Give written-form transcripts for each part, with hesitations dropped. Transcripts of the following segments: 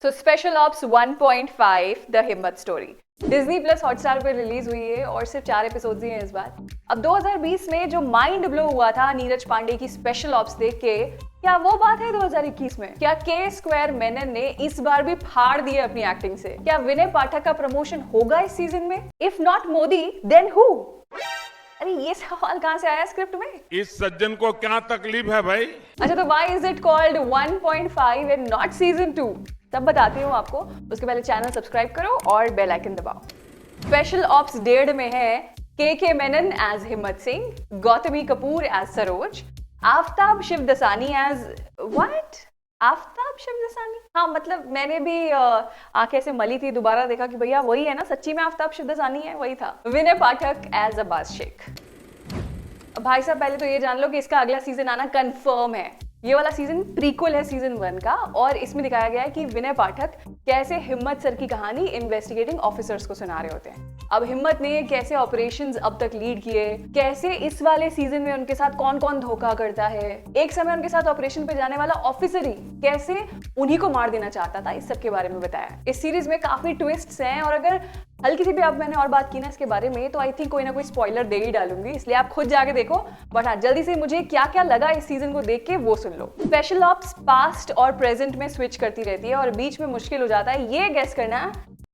तो special ops 1.5 the हिम्मत story Disney plus Hotstar पे रिलीज हुई है और सिर्फ 4 एपिसोड्स ही हैं इस बार। अब 2020 में जो माइंड ब्लो हुआ था नीरज पांडे की स्पेशल ऑप्स देख के, क्या वो बात है 2021 में? क्या के स्क्वायर मेनन ने इस बार भी फाड़ दिए अपनी एक्टिंग से? क्या विनय पाठक का प्रमोशन होगा इस सीजन में? If not Modi then who? अरे ये सवाल कहां से आया स्क्रिप्ट में? इस सज्जन को क्या तकलीफ है भाई? अच्छा, तो why is it called 1.5 and not season 2? तब बताती हूँ आपको। उसके पहले चैनल सब्सक्राइब करो और बेल आइकन दबाओ। स्पेशल ऑप्स 1.5 में है K Menon as Himmat Singh, Gautami Kapoor as Saroj, Aftab Shivdasani as what? Aftab Shivdasani? हाँ, मतलब मैंने भी आंखें से मली थी, दोबारा देखा कि भैया वही है ना, सच्ची में आफ्ताब शिवदसानी है, वही था। विनय पाठक एज अब्बास शेख। भाई साहब, पहले तो ये जान लो कि इसका अगला सीजन आना कंफर्म है। ये वाला सीजन प्रीक्वल है सीजन 1 का, और इसमें दिखाया गया है कि विनय पाठक कैसे हिम्मत सर की कहानी इन्वेस्टिगेटिंग ऑफिसर्स को सुना रहे होते हैं। अब हिम्मत ने कैसे ऑपरेशंस अब तक लीड किए, कैसे इस वाले सीजन में उनके साथ कौन कौन धोखा करता है, एक समय उनके साथ ऑपरेशन पे जाने वाला ऑफिसर ही कैसे उन्हीं को मार देना चाहता था, इस सब के बारे में बताया। इस सीरीज में काफी ट्विस्ट्स हैं, और अगर हल्की सी भी अब मैंने और बात की ना इसके बारे में, तो आई थिंक कोई ना कोई स्पॉइलर दे ही डालूंगी, इसलिए आप खुद जाके देखो। बट हाँ, जल्दी से मुझे क्या क्या लगा इस सीजन को देख के वो सुन लो। स्पेशल ऑप्स पास्ट और प्रेजेंट में स्विच करती रहती है, और बीच में मुश्किल हो जाता है ये गेस करना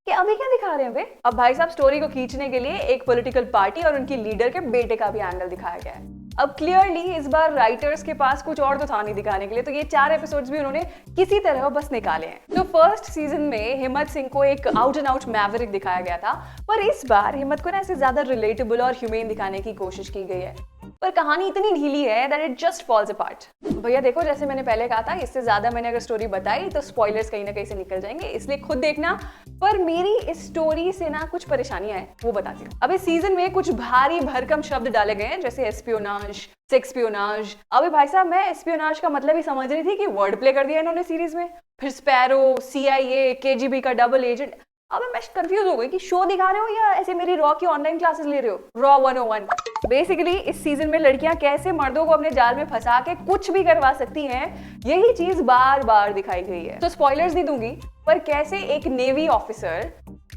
कि अभी क्या दिखा रहे हैं वे। अब भाई साहब, स्टोरी को खींचने के लिए एक पॉलिटिकल पार्टी और उनकी लीडर के बेटे का भी एंगल दिखाया गया है। अब क्लियरली इस बार राइटर्स के पास कुछ और तो था नहीं दिखाने के लिए, तो ये 4 एपिसोड्स भी उन्होंने किसी तरह बस निकाले हैं। तो फर्स्ट सीजन में हिम्मत सिंह को एक आउट एंड आउट मैवरिक दिखाया गया था, पर इस बार हिम्मत को ना ऐसे ज्यादा रिलेटेबल और ह्यूमेन दिखाने की कोशिश की गई है। पर कहानी इतनी ढीली है that it just falls apart. भैया देखो, जैसे मैंने पहले कहा था, इससे ज्यादा मैंने अगर स्टोरी बताई तो स्पॉयलर्स कहीं ना कहीं से निकल जाएंगे, इसलिए खुद देखना। पर मेरी इस स्टोरी से ना कुछ परेशानियां हैं, वो बताती हूँ। अब इस सीजन में कुछ भारी भरकम शब्द डाले गए हैं, जैसे एस्पियोनाज, सेक्सपियोनाज। अबे भाई साहब, मैं एस्पियोनाज का मतलब ही समझ रही थी कि वर्ड प्ले कर दिया इन्होंने सीरीज में। फिर स्पैरो, CIA, KGB का डबल एजेंट। अब मैं कंफ्यूज हो गई कि शो दिखा रहे हो या ऐसे मेरी रॉ की ऑनलाइन क्लासेस ले रहे हो। रॉ 101। बेसिकली इस सीजन में लड़कियां कैसे मर्दों को अपने जाल में फंसा के कुछ भी करवा सकती हैं, यही चीज बार बार दिखाई गई है। तो स्पॉयलर्स नहीं दूंगी, पर कैसे एक नेवी ऑफिसर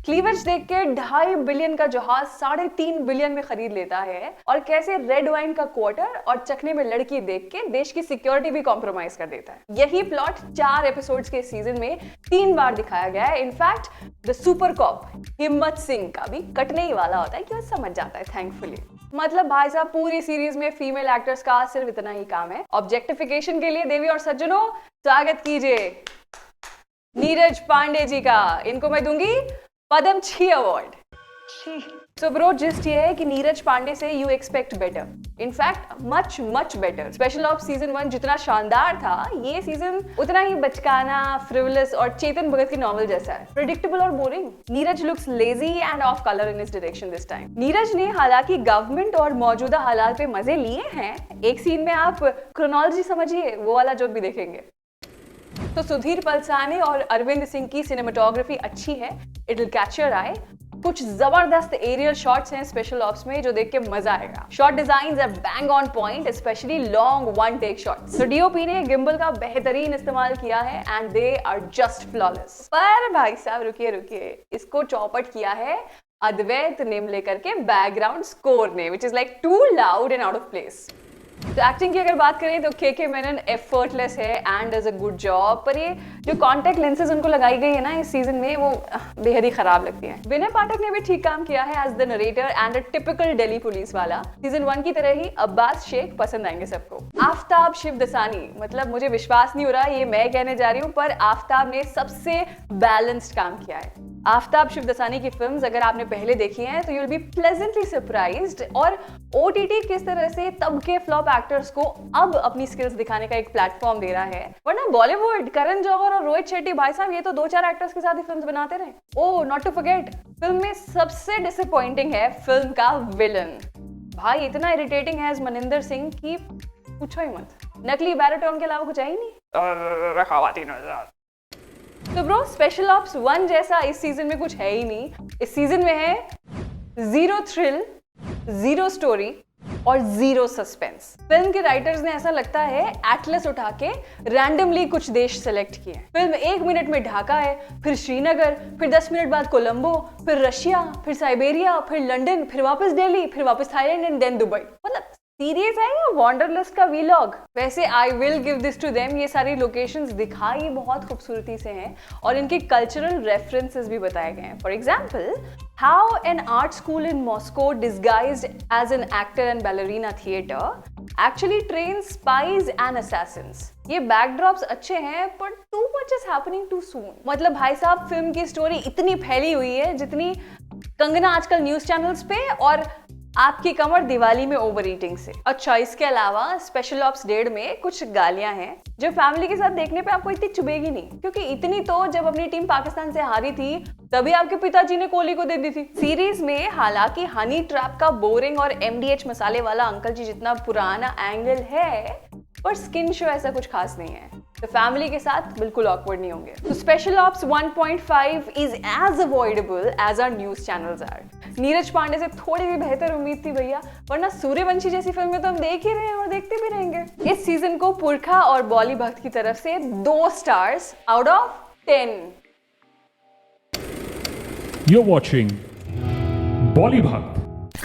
क्लीवेज देख के 2.5 बिलियन का जहाज 3.5 बिलियन में खरीद लेता है, और कैसे रेड वाइन का क्वार्टर और चखने में लड़की देख के देश की सिक्योरिटी भी कॉम्प्रोमाइज कर देता है। यही प्लॉट 4 एपिसोड्स के सीजन में 3 बार दिखाया गया है। इनफैक्ट द सुपर कॉप हिम्मत सिंह का भी कटने ही वाला होता है कि वो समझ जाता है, थैंकफुली। मतलब भाई साहब, पूरी सीरीज में फीमेल एक्टर्स का सिर्फ इतना ही काम है, ऑब्जेक्टिफिकेशन के लिए। देवी और सज्जनों, स्वागत कीजिए नीरज पांडे जी का। इनको मैं दूंगी पद्म श्री अवार्ड। तो ब्रो, जिस्ट ये है कि नीरज पांडे से you expect better, in fact much much better. Special ops season 1 जितना शानदार था, ये सीजन उतना ही बचकाना, फ्रिवलस और चेतन भगत की नॉवल जैसा है, प्रेडिक्टेबल और boring. Neeraj looks lazy end of colour in his direction this time. Neeraj ने हालांकि गवर्नमेंट और मौजूदा हालात पे मजे लिए हैं। एक सीन में आप क्रोनोलॉजी समझिए, वो वाला जोक भी देखेंगे। तो सुधीर पलसाने और अरविंद सिंह की सिनेमेटोग्राफी अच्छी है, it will catch your eye. कुछ जबरदस्त एरियल शॉट्स हैं स्पेशल ऑप्स में जो देख के मजा आएगा। Shot designs are bang on point, specially long one take shots. तो डीओपी ने गिम्बल का बेहतरीन इस्तेमाल किया है and they are just flawless. पर भाई साहब, रुकिए रुकिए, इसको चौपट किया है अद्वैत निम्लेकर के बैकग्राउंड स्कोर ने, which is like too loud and out of place. तो एक्टिंग की अगर बात करें तो के मेनन एफर्टलेस है and does a good job, पर ये जो कॉन्टैक्ट लेंसेज उनको लगाई गई है ना इस सीजन में, वो बेहद ही खराब लगती है। विनय पाठक ने भी ठीक काम किया है as the narrator and a typical Delhi police वाला। सीजन 1 की तरह ही अब्बास शेख पसंद आएंगे सबको। आफ्ताब शिवदसानी, मतलब मुझे विश्वास नहीं हो रहा ये मैं कहने जा रही हूँ, पर आफ्ताब ने सबसे बैलेंस्ड काम किया है। आफ्ताब शिवदसानी की फिल्म्स अगर आपने पहले देखी हैं तो you will be pleasantly surprised, और OTT किस तरह से तब के फ्लॉप एक्टर्स को अब अपनी स्किल्स दिखाने का एक प्लेटफॉर्म दे रहा है। वरना बॉलीवुड करण जौहर और रोहित शेट्टी, भाई साहब ये तो 2-4 एक्टर्स के साथ ही फिल्म्स बनाते रहे। ओह, नॉट टू फॉरगेट, फिल्म में सबसे डिसअपॉइंटिंग है फिल्म का विलन। भाई इतना इरिटेटिंग है मनिंदर सिंह की पूछो ही मत। नकली बैरिटोन के अलावा कुछ है ही नहीं। रखावती नजर। तो ब्रो, स्पेशल ऑप्स 1 जैसा इस सीजन में कुछ है ही नहीं। इस सीजन में है 0 थ्रिल, 0 स्टोरी, और जीरो सस्पेंस। फिल्म के राइटर्स ने ऐसा लगता है एटलस उठा के रैंडमली कुछ देश सेलेक्ट किए। फिल्म 1 मिनट में ढाका है, फिर श्रीनगर, फिर 10 मिनट बाद कोलंबो, फिर रशिया, फिर साइबेरिया, फिर लंदन, फिर वापस दिल्ली, फिर वापस थाईलैंड एंड देन दुबई। मतलब सीरीज है या वॉन्डरलस्ट का वीलॉग? वैसे I will give this to them, ये सारी लोकेशंस दिखाई बहुत खूबसूरती से हैं और इनके कल्चरल रेफरेंसेस भी बताए गए हैं। For example, how an art school in Moscow disguised as an actor and ballerina theatre actually train spies and assassins. ये बैकड्रॉप्स अच्छे हैं पर too much is happening too soon. मतलब भाई साहब, फिल्म की स्टोरी इतनी फैली हुई है जितनी कंगना आजकल न्यूज चैनल्स पे और आपकी कमर दिवाली में ओवर ईटिंग से। अच्छा, इसके अलावा स्पेशल ऑप्स 1.5 में कुछ गालियां हैं जो फैमिली के साथ देखने पे आपको इतनी चुभेगी नहीं, क्योंकि इतनी तो जब अपनी टीम पाकिस्तान से हारी थी तभी आपके पिताजी ने कोहली को दे दी थी। सीरीज में हालांकि हनी ट्रैप का बोरिंग और MDH मसाले वाला अंकल जी जितना पुराना एंगल है, पर स्किन शो ऐसा कुछ खास नहीं है, तो फैमिली के साथ बिल्कुल ऑकवर्ड नहीं होंगे। तो special ops 1.5 is as avoidable as our news channels are. Neeraj Pandey से थोड़ी भी बेहतर उम्मीद थी भैया, वरना सूर्यवंशी जैसी फिल्में तो हम देख ही रहे हैं और देखते भी रहेंगे। इस सीजन को पुरखा और बॉली भक्त की तरफ से 2 stars out of 10। You're watching Bolly Bhakt.